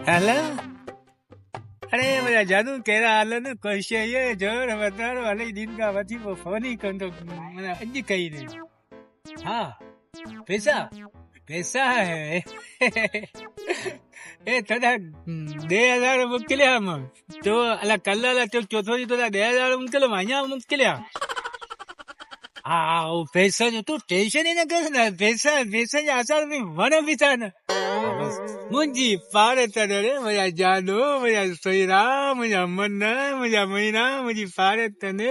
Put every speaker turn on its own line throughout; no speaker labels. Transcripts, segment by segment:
Hello, अरे मेरा जानू कहिड़ा हाल न ख़ुशि आहे जोर वधारो अलाई दिन खां वठी पोइ फोन ई कोन थो माना अॼु कई ने हा पैसा पैसा है ए थोड़ा 10,000 मोकिलिया मां तो अला कल्ह अला चोथो ॾींहुं थोड़ा 10,000 मोकिलियो अञा मोकिलिया हा वो पैसा जो तू टेंशन ही न कर न पैसा पैसा जा असर में वण बि था न मुंहिंजी पार तॾहिं मुंहिंजा जानो मुंहिंजा सोयरा मुंहिंजा मन मुंहिंजा महीना मुंहिंजी पार तने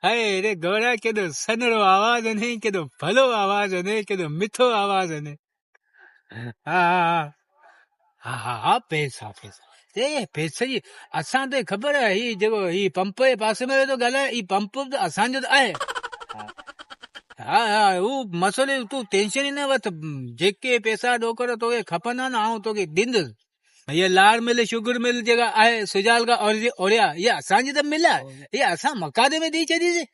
हाय रे गौरा केॾो सन्हड़ो आवाज़ ने केॾो भलो आवाज़ ने केॾो मिठो आवाज़ ने हा हा हा हा पैसा पैसा ए पैसे जी असां ते ख़बर आहे ही जेको ही पंप जे पासे में वेठो ॻाल्हाए ही पंप असांजो त आहे हा हा हू मसइले तूं टेंशन ई न वठ जेके पैसा ॾोकर तोखे खपंदा न आउं तोखे ॾींदुसि हीअ लार मिल शुगर मिल जेका आहे सुजाल खां ओड़िया हीअ असांजी त मिल आहे हीअ असां मकादे में ॾेई छॾीसीं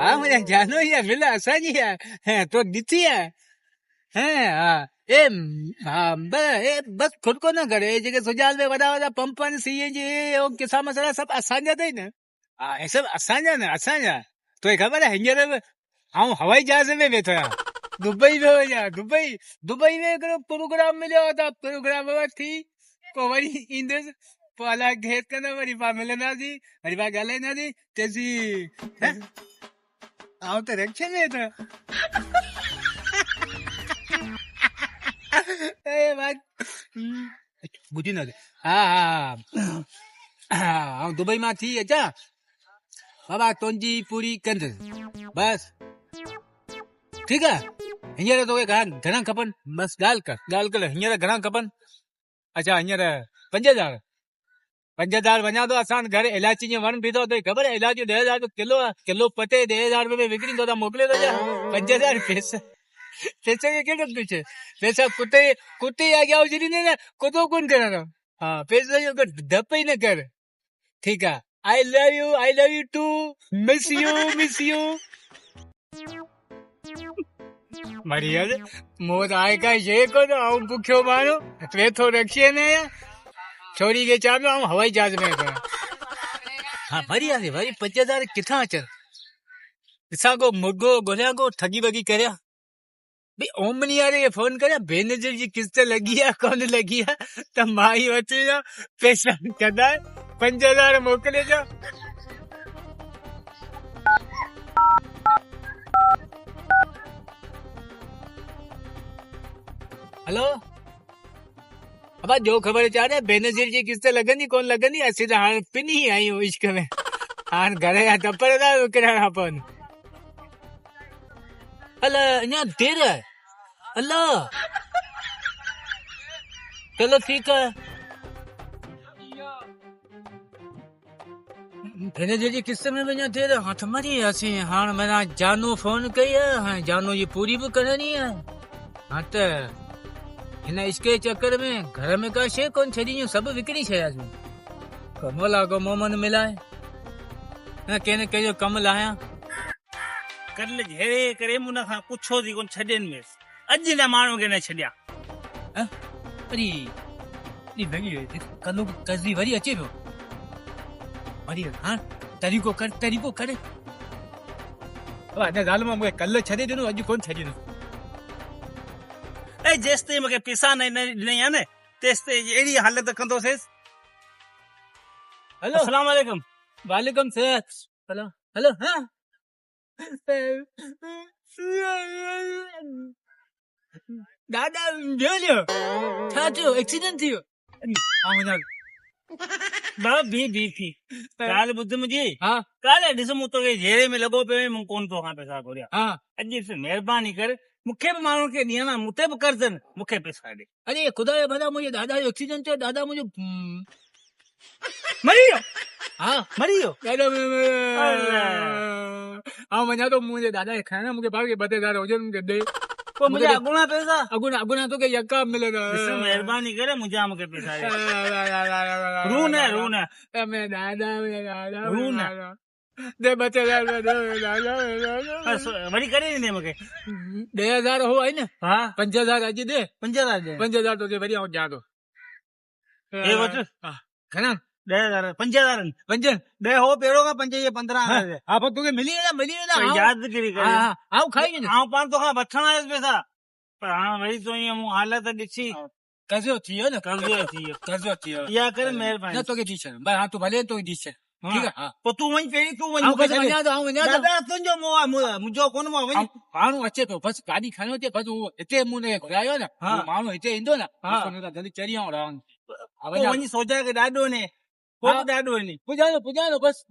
हा मुंहिंजा जानो हीअ मिल असांजी आहे तो ॾिठी आहे हा ए हा बस खुद को न करे जेके सुजाल में वॾा वॾा पंप आहिनि सीए जी किसा मसाला सभु असांजा अथई न हा हे सभु असांजा न असांजा तोखे ख़बर आहे हींअर आउं हवाई जहाज में वेठो आहियां दुबई में वञा दुबई में हिकिड़ो प्रोग्राम मिलियो त प्रोग्राम थी पोइ वरी ईंदुसि पोइ अलाए घेत कंदो वरी पाण मिलंदासीं वरी पाण ॻाल्हाईंदासीं चएसीं आउं त रिक्शे में वेठो ॿुधी न हा हा आउं दुबई मां थी अचां बाबा तुंहिंजी पूरी कंदुसि बस ठीकु आहे हींअर तोखे घणा खपनि बस ॻाल्हि कर हींअर घणा खपनि अच्छा हींअर 5,000 वञा थो असां घर इलायची जो वण बीठो तोखे ख़बर आहे इलायची 10,000 जो किलो पटे 10,000 रुपए में विकिणी थो मोकिले थो 5,000 पैसा पैसे खे कहिड़ो कुझु पैसा कुते अॻियां हुजनि न कुतो कोन करणो हा पैसे जो डप ई न कर ठीकु आहे I love you too miss you मरियल मूं वटि आहे का शइ कोन आउं बुखियो माण्हू वेठो रखिए न छोरी खे चवां पियो हवाई जहाज में वेठो हा वरी 5,000 किथां अचनि ॾिसां को मुर्गो ॻोल्हियां को ठगी वगी करियां भाई ओमनी वारे खे फोन करियां बेनज़ीर जी किस्त लॻी आहे कोन लॻी आहे त मां ई वठी वञा पैसा कढाए 5,000 मोकिले ॾियां हेलो अब जो ख़बर चाहे बेनज़ीर जी किस्त लॻंदी कोन लॻंदी असीं त हाणे पिनी आहियूं इश्क में हाणे घर जा टपर था विकिणणा पवनि अलाए अञा देरि आहे अल्लाह चलो ठीकु आहे बेनज़ीर जी किस्त में वञा देरि हथ मरी वियासीं हाणे माना जानू फोन कई आहे हाणे जानू जी पूरी बि करणी आहे हा त हिन इश्क जे चक्कर में घर में का शइ कोन छॾी सभु विकिणी छॾियासीं कमला को मोमन मिलाए न कंहिं कंहिंजो कमु लाहियां
कल जहिड़े करे मुन खां पुछो थी कोन छॾनि में अॼु न माण्हू खे न छॾिया
अरे कल्ह कज़ी वरी अचे पियो वरी हाँ तरीक़ो करे अञा ॻाल्हि मां मूंखे कल्ह छॾे ॾिनो अॼु कोन छॾे ॾिनो
ऐं जेसि ताईं मूंखे पैसा न ॾिनई आहे न तेसि ताईं अहिड़ी हालत कंदोसीं
हेलो
अस्सलाम वालेकुम
वालेकुम सलाम हेलो हाँ दादा जो छा थियो एक्सीडेंट थियो
बी थी ॻाल्हि ॿुध मुंहिंजी
हाँ
काल्ह ॾिस मूं तोखे जहिड़े में लॻो पियो मूं कोन तोखां पैसा घुरिया
हाँ
अॼु महिरबानी कर मूंखे बि माण्हू खे ॾियणा मूं ते बि कर्ज़ मूंखे पैसा ॾे
अरे खुदा जो भला मुंहिंजे दादा जो एक्सीडेंट थियो दादा मुंहिंजो
मरी वियो
हाँ
मरी वियो
हाँ वञा थो मुंहिंजे दादा खे खाइणा मूंखे भाउ खे 2,000 हुजनि मूंखे ॾे
पोइ मुंहिंजा अॻूणा पैसा
अगुना तोखे यका मिलंदा
महिरबानी करे मुंहिंजा मूंखे पैसा ॾे रू न रू न
दे 2,000
वरी करे ॾींदे मूंखे
10,000 हो आहे न
हा
5,000 अॼु दे
5,000
5,000 तोखे वरी आउं ॾियां थो
हे वठ
घणा
10,000 5,000
पंज
10 हो पहिरियों खां 5 इहे 15,000
हा पोइ तोखे मिली वेंदा
यादि करी करे
आऊं खाई वेंदुसि
आउं पाण तोखां वठण आयुसि पैसा पर हाणे वरी तो ईअं मूं हालत ॾिसी
कर्ज़ो थी वियो न
कर्ज़ो थी वियो
कर्ज़ो थी वियो
इहा करे
न
महिरबानी
तोखे ॾी छॾ भाई हा तूं भले तोखे ॾी छॾ ठीकु आहे हा
पोइ तूं वञ पहिरीं तूं वञ
आऊं
मूंखे
बसि
छॾे।
वञा थो
दादा तुंहिंजो मोह आहे मुंहिंजो कोन मोह आहे, वञ
माण्हू अचे पियो बसि गाॾी खणो अचे बसि उहो हिते मूं हुनखे घुरायो न
हा।
उहो माण्हू हिते ईंदो न
हा।
जल्दी चढ़ी आऊं रहनि
पोइ वञी सोचा के ॾाढो ने पोइ बि ॾाढो ने
पुॼां थो बसि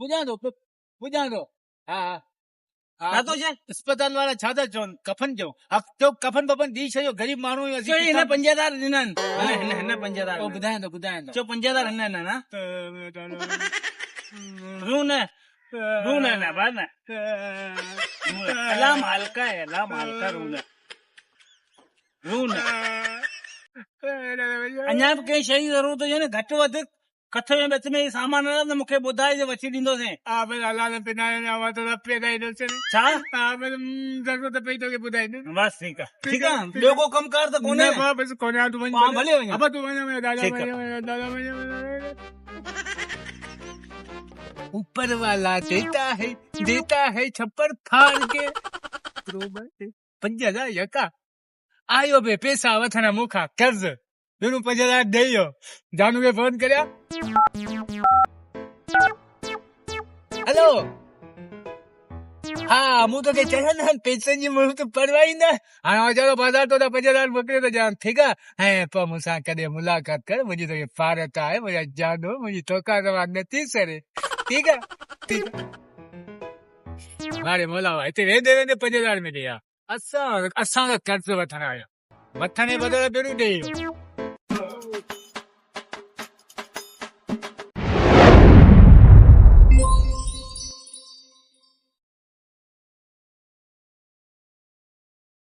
पुॼां थो हा हा
छा थो चए
अस्पताल वारा छा था चवनि कफन चओ हफ़्तो कफन बफन ॾेई छॾियो ग़रीब माण्हू आहियूं
चो
असीं
हिन 5,000 ॾिना हिन 5,000
ॿुधायां थो
चो 5,000 हिन ॾिना ना रू न भाई न अला मालका है अला मालका रू न अञा बि कंहिं शइ जी ज़रूरत हुजे न घटि वधि कथ में बच में सामान न त मूंखे ॿुधाइजे वठी ॾींदोसीं छा
ज़रूरत पई तोखे ॿुधाईंदे
बस ठीकु आहे ॿियो को कमकार त कोन्हे
बसि कोन्हे तूं वञ
मां भले वञा
तूं ऊपर वाला देता है छप्पर फाड़ के 5,000 यका आयो बे पैसा वठण मूंखां कर्ज़ ॿियो 5,000 ॾेई वियो जानू खे फोन करिया हेलो हा मूं तोखे चयो न पैसनि जी मूं त परवाह ई न हाणे वीचारो बाज़ार तो 5,000 मोकिलियो त जान ठीकु आहे ऐं पोइ मूंसां कॾहिं मुलाक़ात कर मुंहिंजी तोखे फारत आहे मुंहिंजा जानो मुंहिंजी तोखा तव्हां नथी सरे ठीकु आहे मारे मोला हिते वेंदे 5,000 में ॾिया असां कर्ज़ वठण आहियो वठण जे बदिरां ॿियो ॾेई